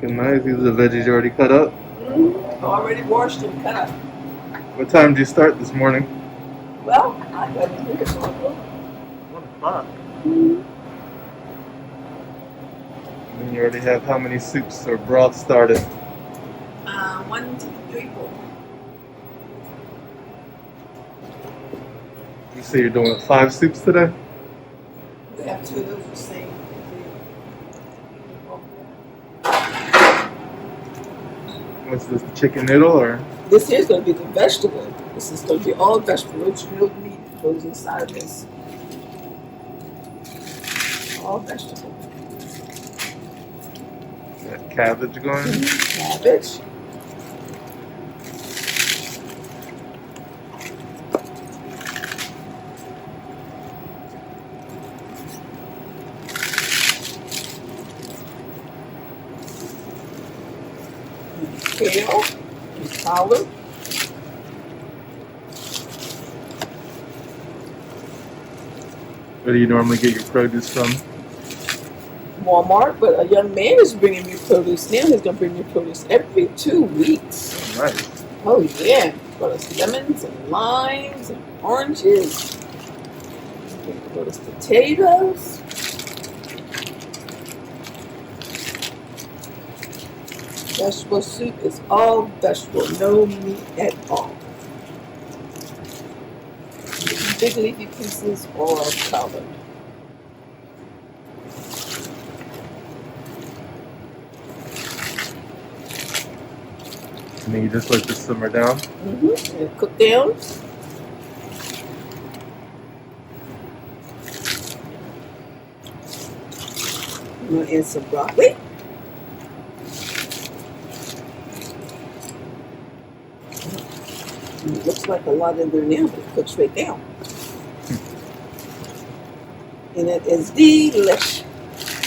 Looking nice. These are the veggies you already cut up. Already washed and cut up. What time did you start this morning? Well, I got to make it 1 o'clock. Mm-hmm. And you already have how many soups or broths started? 1, 2, 3, 4. You say you're doing 5 soups today? We have 2 of those the same. What's this, the chicken noodle or? This here's going to be the vegetable. This is going to be all vegetable. No meat goes inside of this. All vegetable. Is that cabbage going? Cabbage. Kale and collard. Where do you normally get your produce from? Walmart, but a young man is bringing me produce now. He's going to bring me produce every 2 weeks. Oh, nice. Oh yeah, got us lemons and limes and oranges. Got us potatoes. Vegetable soup is all vegetable, no meat at all. Big leafy pieces or collard. And then you just let this simmer down? Mm-hmm. And cook down. I'm going to add some broccoli. It looks like a lot in there now, but it cooks right down. And it is delish.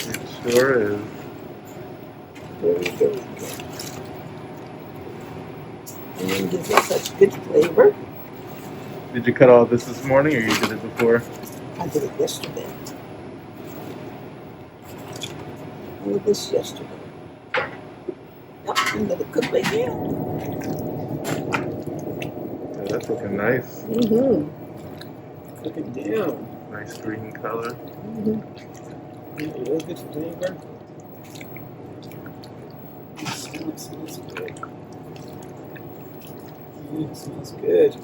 It sure is. Very, very good. And it gives it such good flavor. Did you cut all this morning or you did it before? I did it yesterday. I did this yesterday. Yep, and let it cook right down. Yeah, that's looking nice. Mm-hmm. Cooking down. Nice green color. Mm-hmm. Real good flavor. It smells good. It smells good.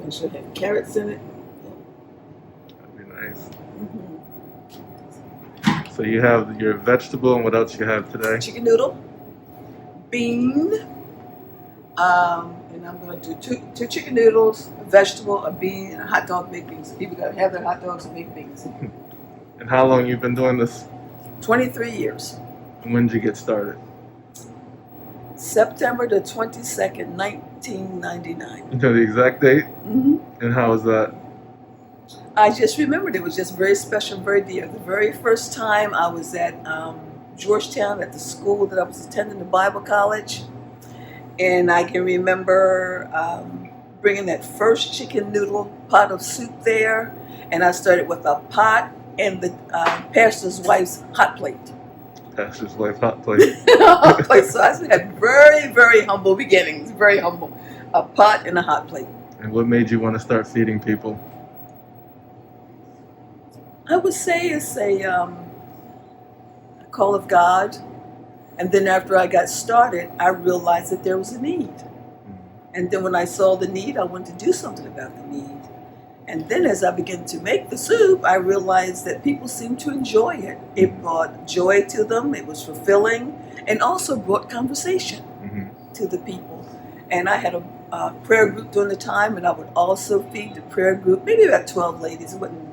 It should have carrots in it. That'd be nice. Mm-hmm. So you have your vegetable, and what else you have today? Chicken noodle, bean, and I'm going to do two chicken noodles, a vegetable, a bean, and a hot dog, baked beans. People got to have their hot dogs and baked beans. And how long you been doing this? 23 years. And when did you get started? September the 22nd, 1999. You know the exact date? Mm-hmm. And how was that? I just remembered it was just very special, very dear. The very first time I was at Georgetown at the school that I was attending, the Bible college, and I can remember bringing that first chicken noodle pot of soup there, and I started with a pot and the pastor's wife's hot plate. Pastor's wife hot plate. So I had very, very humble beginnings, very humble. A pot and a hot plate. And what made you want to start feeding people? I would say it's a call of God. And then after I got started, I realized that there was a need. And then when I saw the need, I wanted to do something about the need. And then as I began to make the soup, I realized that people seemed to enjoy it. It brought joy to them, it was fulfilling, and also brought conversation to the people. And I had a prayer group during the time, and I would also feed the prayer group, maybe about 12 ladies. It wasn't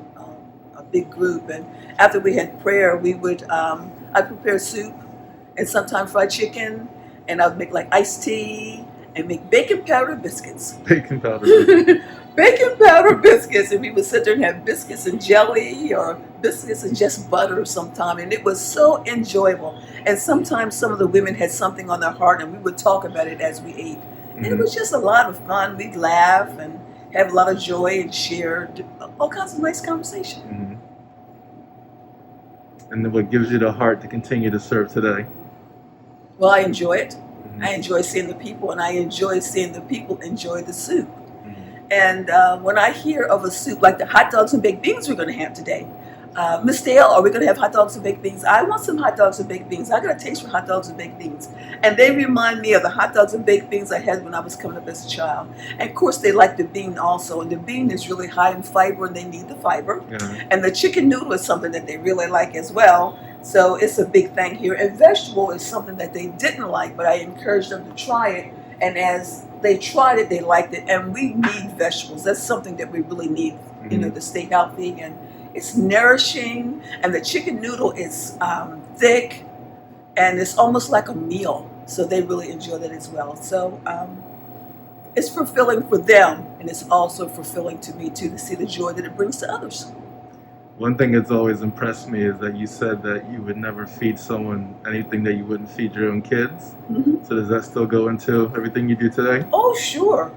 a big group. And after we had prayer, we would, I'd prepare soup and sometimes fried chicken, and I would make like iced tea and make baking powder biscuits. Baking powder biscuits. Baking powder biscuits, and we would sit there and have biscuits and jelly or biscuits and just butter sometime, and it was so enjoyable. And sometimes some of the women had something on their heart, and we would talk about it as we ate. And it was just a lot of fun. We'd laugh and have a lot of joy and share all kinds of nice conversation. And then what gives you the heart to continue to serve today? Well, I enjoy it. Mhm. I enjoy seeing the people, and I enjoy seeing the people enjoy the soup. Mhm. And when I hear of a soup like the hot dogs and baked beans we're going to have today, Miss Dale, are we going to have hot dogs and baked beans? I want some hot dogs and baked beans. I got a taste for hot dogs and baked beans. And they remind me of the hot dogs and baked beans I had when I was coming up as a child. And of course, they like the bean also. And the bean is really high in fiber, and they need the fiber. Yeah. And the chicken noodle is something that they really like as well. So it's a big thing here. And vegetable is something that they didn't like, but I encouraged them to try it. And as they tried it, they liked it. And we need vegetables. That's something that we really need, to stay healthy. And it's nourishing. And the chicken noodle is thick, and it's almost like a meal. So they really enjoy that as well. So it's fulfilling for them, and it's also fulfilling to me too, to see the joy that it brings to others. One thing that's always impressed me is that you said that you would never feed someone anything that you wouldn't feed your own kids. Mm-hmm. So does that still go into everything you do today? Oh, sure.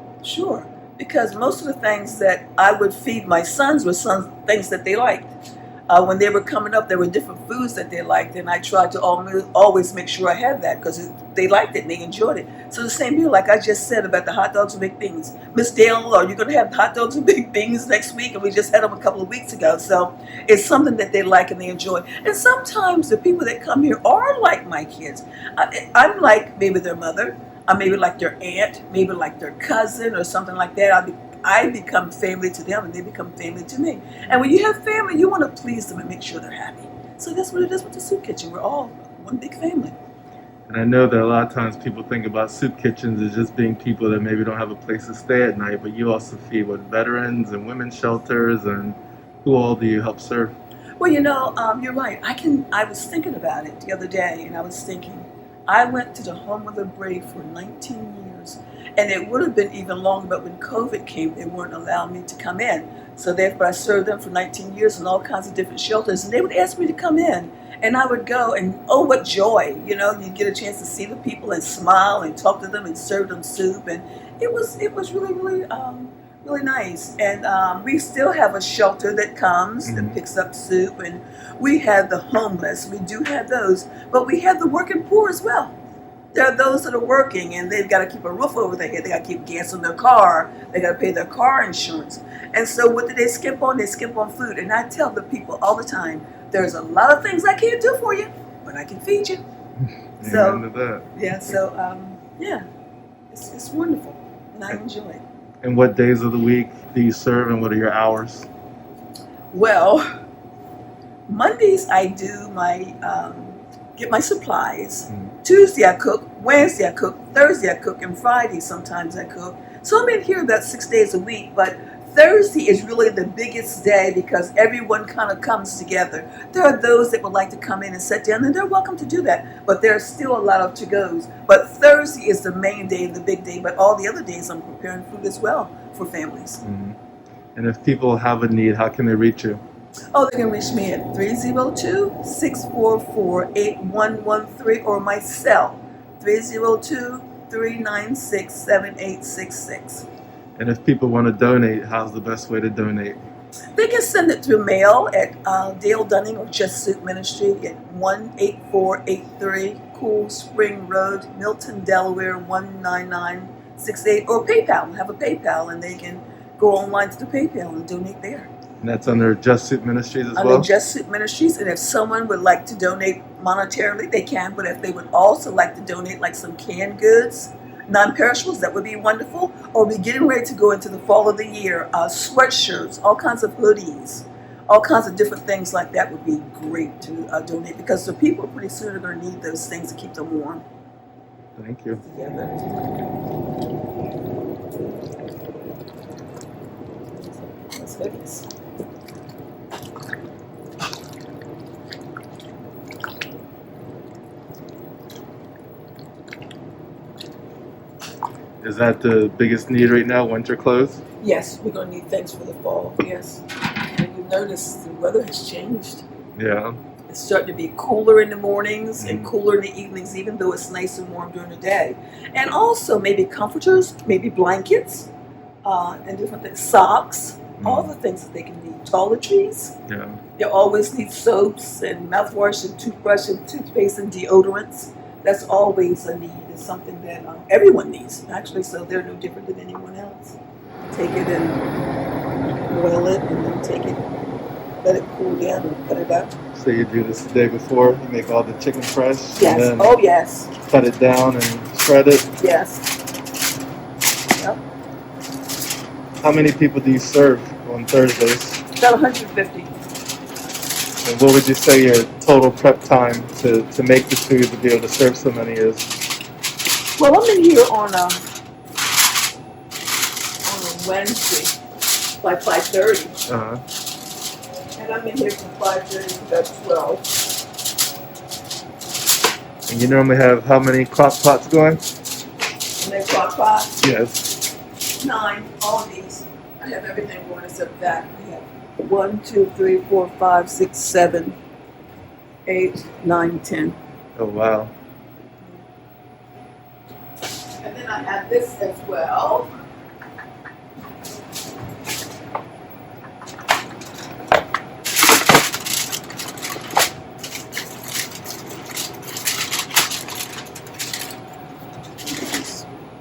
Because most of the things that I would feed my sons were things that they liked. When they were coming up, there were different foods that they liked, and I tried to always make sure I had that because they liked it and they enjoyed it. So the same here, like I just said about the hot dogs and baked beans. Miss Dale, are you going to have hot dogs and baked beans next week? And we just had them a couple of weeks ago. So it's something that they like and they enjoy. And sometimes the people that come here are like my kids. I'm like maybe their mother. I maybe like their aunt, maybe like their cousin or something like that. I become family to them and they become family to me. And when you have family, you want to please them and make sure they're happy. So that's what it is with the soup kitchen. We're all one big family. And I know that a lot of times people think about soup kitchens as just being people that maybe don't have a place to stay at night, but you also feed veterans and women's shelters, and who all do you help serve? Well, you're right. I was thinking about it the other day, and I was thinking, I went to the Home of the Brave for 19 years, and it would have been even longer, but when COVID came, they weren't allowing me to come in. So therefore, I served them for 19 years in all kinds of different shelters, and they would ask me to come in, and I would go, and oh, what joy! You get a chance to see the people and smile and talk to them and serve them soup, and it was really, really, really nice. And we still have a shelter that comes that picks up soup, and we have the homeless. We do have those, but we have the working poor as well. There are those that are working and they've got to keep a roof over their head. They got to keep gas in their car. They got to pay their car insurance. And so what do they skip on? They skip on food. And I tell the people all the time, there's a lot of things I can't do for you, but I can feed you. It's wonderful, and I enjoy it. And what days of the week do you serve, and what are your hours? Well, Mondays I do get my supplies. Tuesday I cook, Wednesday I cook, Thursday I cook, and Friday sometimes I cook. So I'm in here about 6 days a week, but Thursday is really the biggest day because everyone kind of comes together. There are those that would like to come in and sit down, and they're welcome to do that, but there's still a lot of to-goes. But Thursday is the main day, the big day, but all the other days I'm preparing food as well for families. Mm-hmm. And if people have a need, how can they reach you? Oh, they can reach me at 302-644-8113 or my cell, 302-396-7866. And if people want to donate, how's the best way to donate? They can send it through mail at Dale Dunning or Jusst Sooup Ministry at 18483 Cool Spring Road, Milton, Delaware 19968, or PayPal. Have a PayPal, and they can go online to the PayPal and donate there. And that's under Jusst Sooup Ministries as well? Under Jusst Sooup Ministries, and if someone would like to donate monetarily, they can, but if they would also like to donate like some canned goods, non-perishables, that would be wonderful. Or we're getting ready to go into the fall of the year, sweatshirts, all kinds of hoodies, all kinds of different things like that would be great to donate, because the people pretty soon are going to need those things to keep them warm. Thank you. Together. That's goodness. Is that the biggest need right now, winter clothes? Yes, we're going to need things for the fall, yes. And you notice the weather has changed. Yeah. It's starting to be cooler in the mornings and cooler in the evenings, even though it's nice and warm during the day. And also maybe comforters, maybe blankets, and different things, socks, all the things that they can need. Toiletries. Yeah. They always need soaps and mouthwash and toothbrush and toothpaste and deodorants. That's always a need. It's something that everyone needs, actually, so they're no different than anyone else. Take it and boil it, and then take it, let it cool down, and cut it up. So you do this the day before, you make all the chicken fresh, Yes. and then Oh, yes. cut it down and shred it. Yes. Yep. How many people do you serve on Thursdays? About 150. And what would you say your total prep time to make the food to be able to serve so many is? Well, I'm in here on a Wednesday by 5:30, Uh-huh. and I'm in here from 5:30 to about 12. And you normally have how many crock pots going? And then crock pots, Yes. 9, all of these. I have everything going except that. I have 1, 2, 3, 4, 5, 6, 7, 8, 9, 10. Oh, wow. And then I have this as well.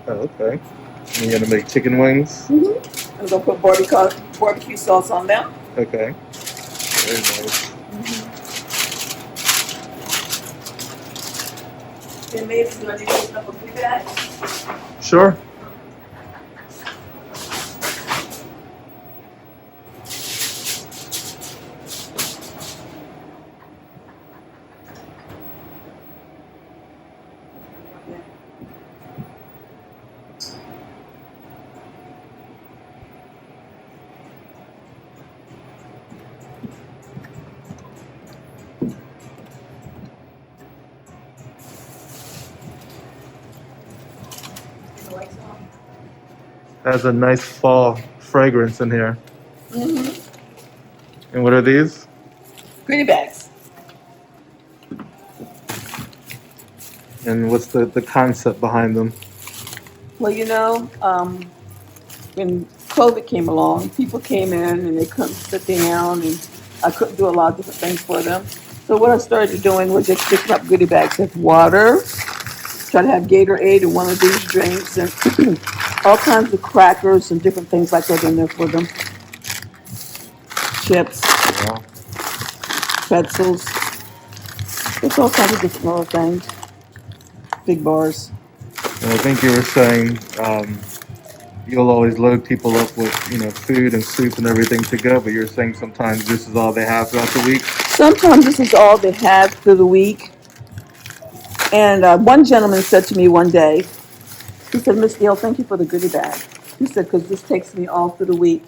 Oh, okay. And you're gonna make chicken wings? I'm gonna put barbecue sauce on them. Okay. Very nice. Then maybe do I need to open up a big bag? Sure. Has a nice fall fragrance in here. And what are these? Goodie bags. And what's the concept behind them? Well, when COVID came along, people came in and they couldn't sit down, and I couldn't do a lot of different things for them. So what I started doing was just picking up goodie bags with water, try to have Gatorade and one of these drinks, and all kinds of crackers and different things like that in there for them. Chips, Wow. pretzels, just all kinds of different little things. Big bars. And I think you were saying you'll always load people up with, food and soup and everything to go, but you're saying sometimes this is all they have throughout the week? Sometimes this is all they have through the week. And one gentleman said to me one day, he said, "Miss Dale, thank you for the goodie bag." He said, "Because this takes me all through the week."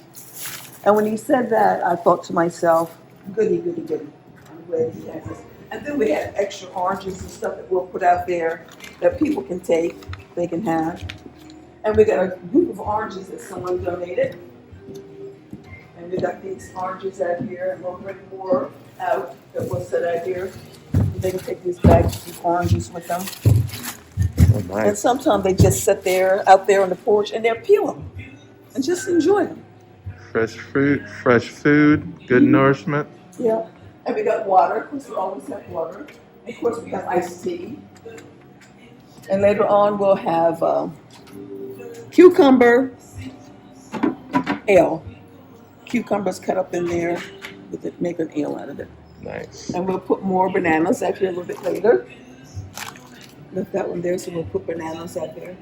And when he said that, I thought to myself, goody, goody, goody. I'm glad he has this. And then we had extra oranges and stuff that we'll put out there that people can take, they can have. And we got a group of oranges that someone donated. And we got these oranges out here, and we'll bring more out that we'll set out here. They can take these bags of oranges with them. Oh, And nice. sometimes they just sit there, out there on the porch, and they'll peel them and just enjoy them. Fresh fruit, fresh food, good nourishment. Yeah. And we got water. Of course, we always have water. Of course, we have iced tea. And later on, we'll have cucumber ale. Cucumbers cut up in there with it, make an ale out of it. Nice. And we'll put more bananas out here a little bit later. Left that one there, so we'll put bananas out there.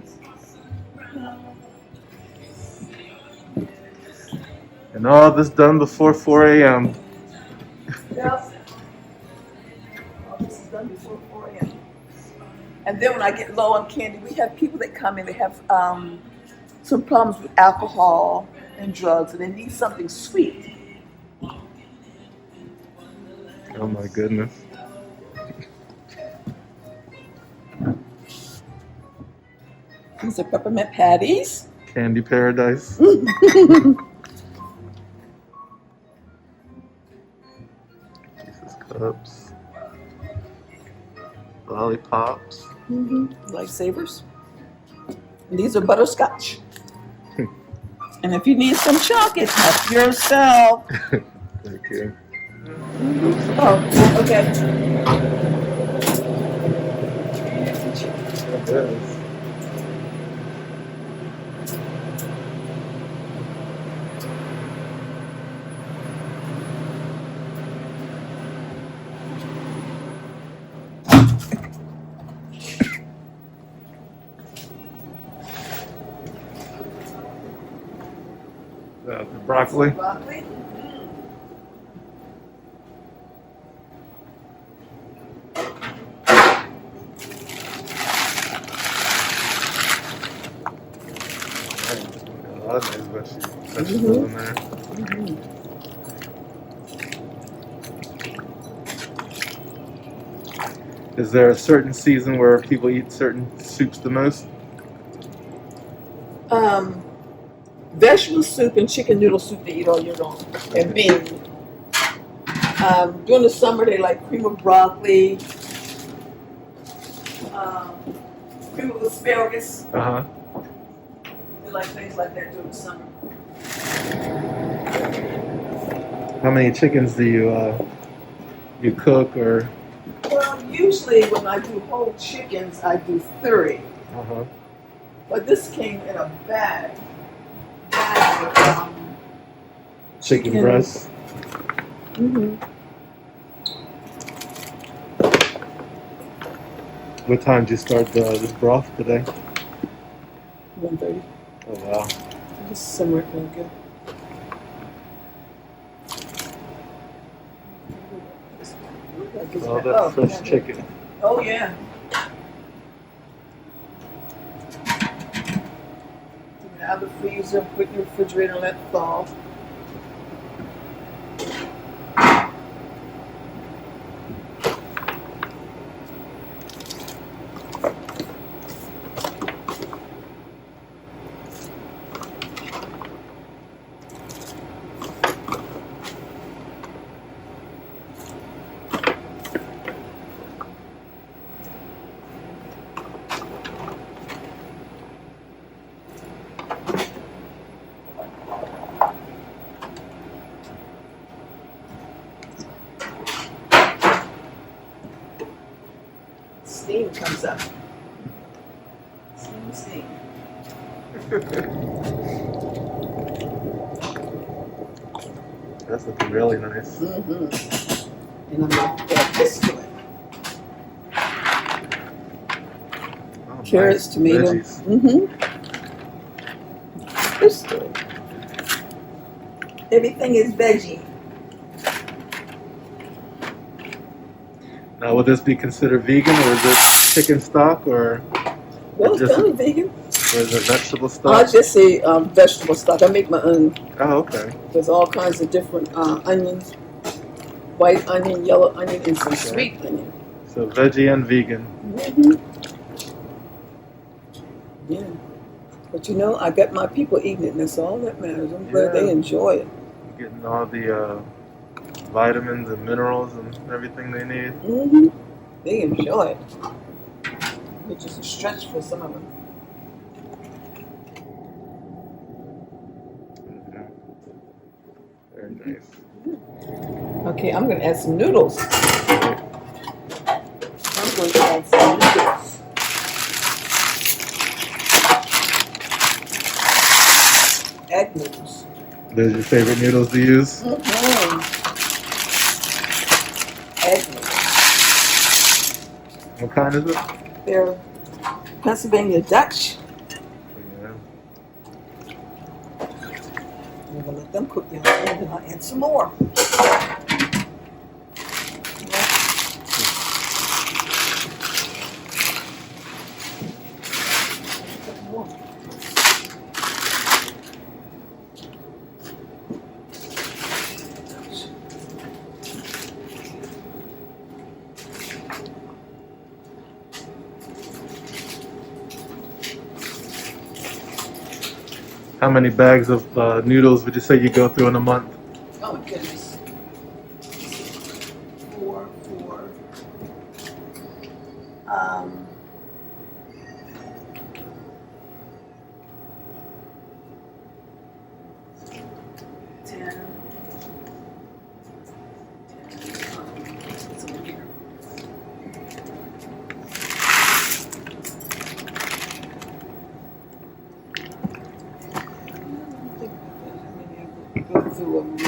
And all this done before 4 a.m. Yep. All this is done before 4 a.m. And then when I get low on candy, we have people that come in, they have some problems with alcohol and drugs, and they need something sweet. Oh my goodness. These are peppermint patties. Candy paradise. Jesus cups. Lollipops. Lifesavers. And these are butterscotch. And if you need some chocolate, help yourself. Thank you. Oh, okay. It is. The broccoli. Broccoli. A lot of nice vegetables in there. Is there a certain season where people eat certain soups the most? Vegetable soup and chicken noodle soup they eat all year long, and beans. During the summer they like cream of broccoli, cream of asparagus. Uh-huh. They like things like that during the summer. How many chickens do you cook or? Well, usually when I do whole chickens, I do 30. Uh-huh. But this came in a bag of Chicken breasts. What time did you start this broth today? 1:30. Oh wow. Just simmer it real good. Oh, that's fresh yeah. chicken. Oh yeah. Take it out of the freezer, put it in the refrigerator, and let it thaw. Steam comes up. Steam. That's looking really nice. And I'm going to add this to it. Oh, Carrots, nice. tomato. Veggies. This to it. Everything is veggie. Now, would this be considered vegan, or is it chicken stock, or Well, it's just kind of vegan. or is it vegetable I stock? just say vegetable stock. I make my own. Oh, okay. There's all kinds of different onions. White onion, yellow onion, and some sweet onion. So veggie and vegan. Yeah. But you know, I got my people eating it, and that's all that matters. I'm glad they enjoy it. Getting all the vitamins and minerals and everything they need. They enjoy it. It's just a stretch for some of them. Very nice. Okay, I'm going to add some noodles. I'm going to add some noodles. Egg noodles. Those are your favorite noodles to use? Egg noodles. What kind is it? They're Pennsylvania Dutch. Yeah. I'm going to let them cook down and then I'll add some more. How many bags of noodles would you say you go through in a month? Oh my goodness. 4. 10. It's over here. Go through a month.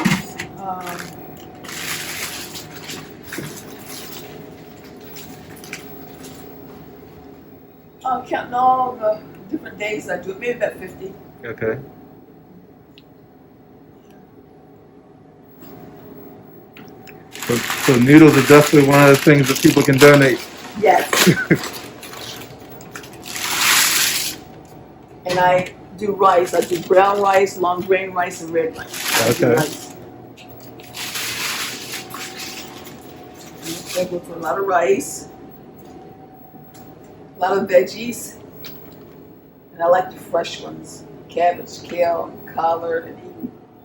Counting all the different days I do it, maybe about 50. Okay. So noodles are definitely one of the things that people can donate. Yes. And I do rice. I do brown rice, long grain rice, and red rice. I do Okay. rice. I go for a lot of rice, a lot of veggies, and I like the fresh ones: cabbage, kale, collard, and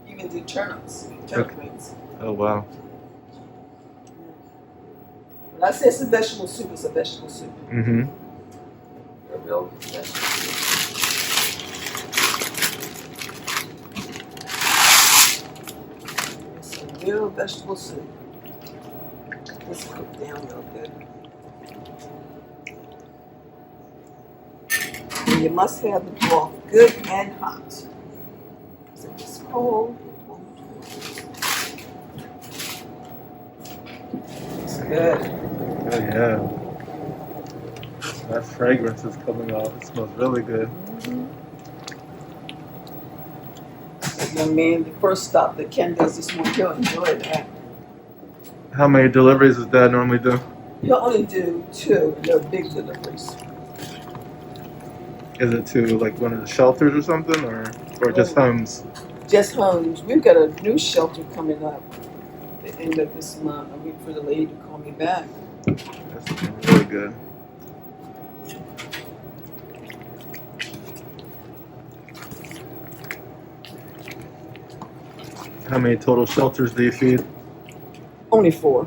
even do turnips, turnip greens. Oh wow. When I say it's a vegetable soup, it's a vegetable soup. Mm-hmm. A real vegetable soup. It's a real vegetable soup. It's cooked down real good. And you must have the broth good and hot. So if it's cold, it won't work. It's good. Oh yeah. That fragrance is coming off. It smells really good. The young man, the first stop that Ken does this morning, he'll enjoy that. How many deliveries does Dad normally do? He'll only do 2, and they're big deliveries. Is it to like one of the shelters or something, or just homes? Just homes. We've got a new shelter coming up at the end of this month. I'm waiting for the lady to call me back. That's really good. How many total shelters do you feed? Only 4.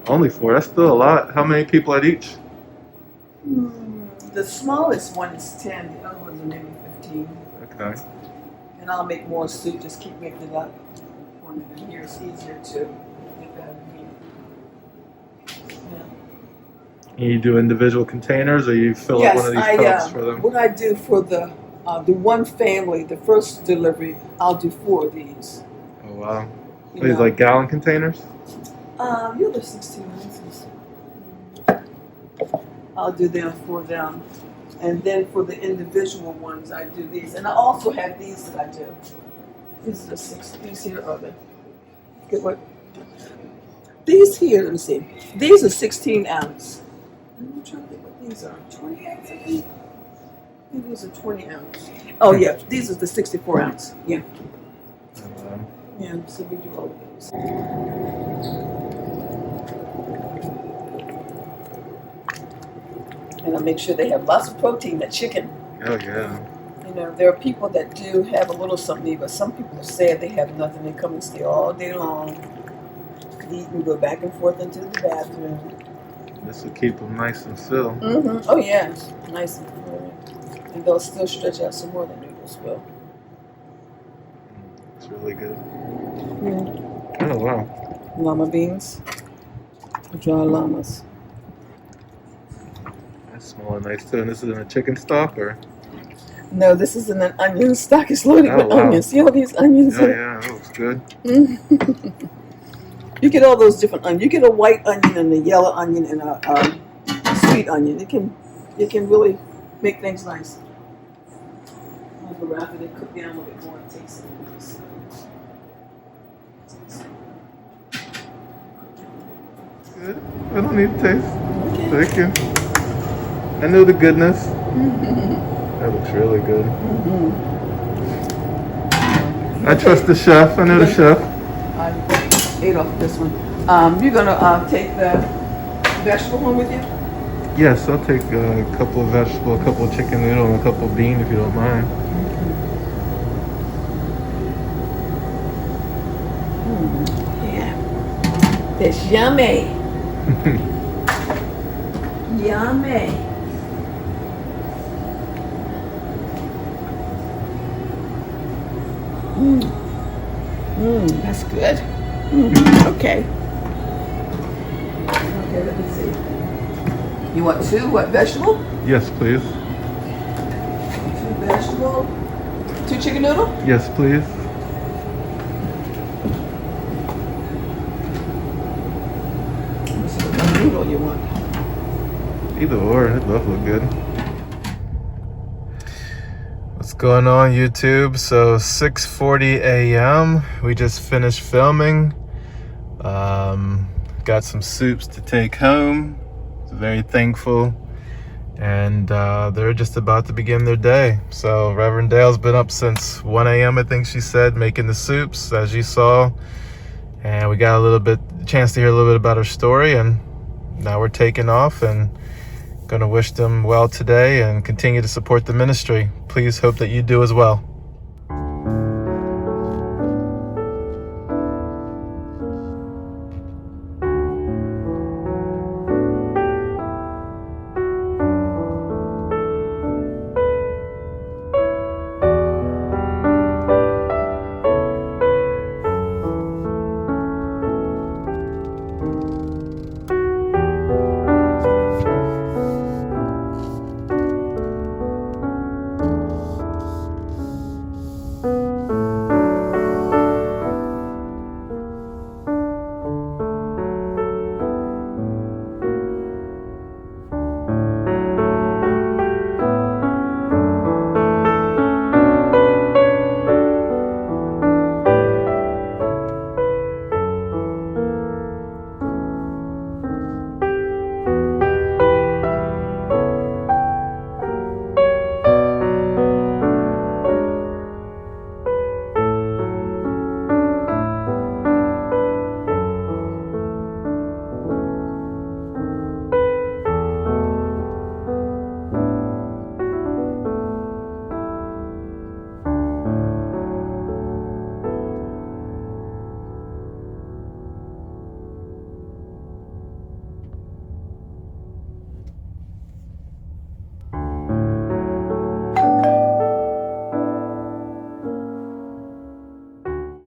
Only 4. That's still a lot. How many people at each? The smallest one is 10. The other ones are maybe 15. Okay. And I'll make more soup. Just keep making it up. One in here is easier to get that in here. Yeah. You do individual containers, or you fill up one of these cups for them? What I do for the one family, the first delivery, I'll do 4 of these. Oh wow. You Are these know. like gallon containers? The other 16 ounces. I'll do them for them. And then for the individual ones, I do these. And I also have these that I do. These are the 6. These here are the. Get what? These here, let me see. These are 16 ounce. I'm trying to think what these are. 20 ounce, I think. I think these are 20 ounce. Oh, yeah. These are the 64 ounce. Yeah. Yeah, so we do all of those. And I make sure they have lots of protein, that chicken. Oh yeah. You know, there are people that do have a little something, but some people are sad they have nothing. They come and stay all day long, eat and go back and forth into the bathroom. This will keep them nice and full. Mm-hmm. Oh yeah, nice and full. And they'll still stretch out some more than noodles will. It's really good. Yeah. Oh wow. Llama beans, dry llamas. That's smelling nice too. And this is in a chicken stock, or? No, this isn't an onion stock. It's loaded with wow. onions. See all these onions? Oh yeah, that looks good. You get all those different onions. You get a white onion and a yellow onion and a sweet onion. It can really make things nice. After they cook down a little bit more, it tastes nice. Good. I don't need taste. Okay. Thank you. I know the goodness. That looks really good. I trust the chef. I know the chef. I ate off this one. You're gonna take the vegetable home with you? Yes, I'll take a couple of vegetables, a couple of chicken noodle, and a couple of bean if you don't mind. Yeah. That's yummy. Yummy. That's good. Okay. Okay, let me see. You want 2 what, vegetable? Yes, please. 2 vegetable. 2 chicken noodle? Yes, please. Let's see what noodle you want. Either or, it both look good. What's going on, YouTube? So 6:40 a.m. We just finished filming. Got some soups to take home. Very thankful. And they're just about to begin their day. So Reverend Dale's been up since 1 a.m. I think she said, making the soups, as you saw. And we got a chance to hear a little bit about her story. And now we're taking off and going to wish them well today and continue to support the ministry. Please hope that you do as well.